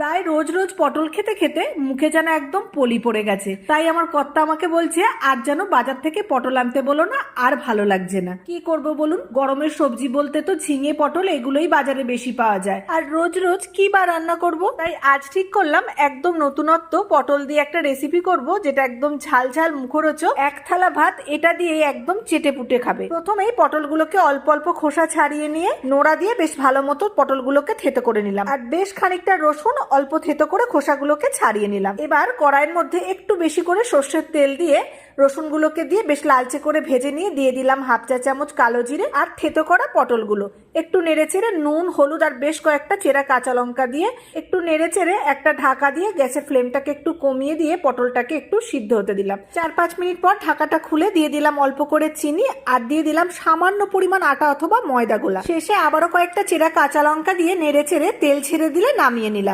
প্রায় রোজ রোজ পটল খেতে খেতে মুখে যেন একদম পলি পড়ে গেছে। তাই আমার কর্তা আমাকে বলছে আর যেন বাজার থেকে পটল আনতে বলো না, আর ভালো লাগছে না। কি করব বলুন, গরমের সবজি বলতে তো ঝিঙে পটল এগুলোই বাজারে বেশি পাওয়া যায়, আর রোজ রোজ কি বা রান্না করব। তাই আজ ঠিক করলাম একদম নতুনত্ব পটল দিয়ে একটা রেসিপি করব, যেটা একদম ঝাল ঝাল মুখরোচক। এক থালা ভাত এটা দিয়ে একদম চেটে পুটে খাবে। প্রথমেই পটলগুলোকে অল্প অল্প খোসা ছাড়িয়ে নিয়ে নোড়া দিয়ে বেশ ভালো মতো পটলগুলোকে থেতো করে নিলাম, আর বেশ খানিকটা রসুন অল্প থেতো করে খোসাগুলোকে ছাড়িয়ে নিলাম। এবার কড়াইয়ের মধ্যে একটু বেশি করে সর্ষের তেল দিয়ে রসুনগুলোকে দিয়ে বেশ লালচে করে ভেজে নিয়ে দিয়ে দিলাম হাফ চা চামচ কালো জিরে আর থেতো করা পটলগুলো। একটু নেড়েচেড়ে নুন হলুদ আর বেশ কয়েকটা চেরা কাঁচা লঙ্কা দিয়ে একটু নেড়েচেড়ে একটা ঢাকা দিয়ে গ্যাসের ফ্লেমটাকে একটু কমিয়ে দিয়ে পটলটাকে একটু সিদ্ধ হতে দিলাম। 4-5 মিনিট পর ঢাকাটা খুলে দিয়ে দিলাম অল্প করে চিনি আর দিয়ে দিলাম সামান্য পরিমাণ আটা অথবা ময়দা গোলা। শেষে আবারও কয়েকটা চেরা কাঁচা লঙ্কা দিয়ে নেড়েচেড়ে তেল ছেড়ে দিলে নামিয়ে নিলাম।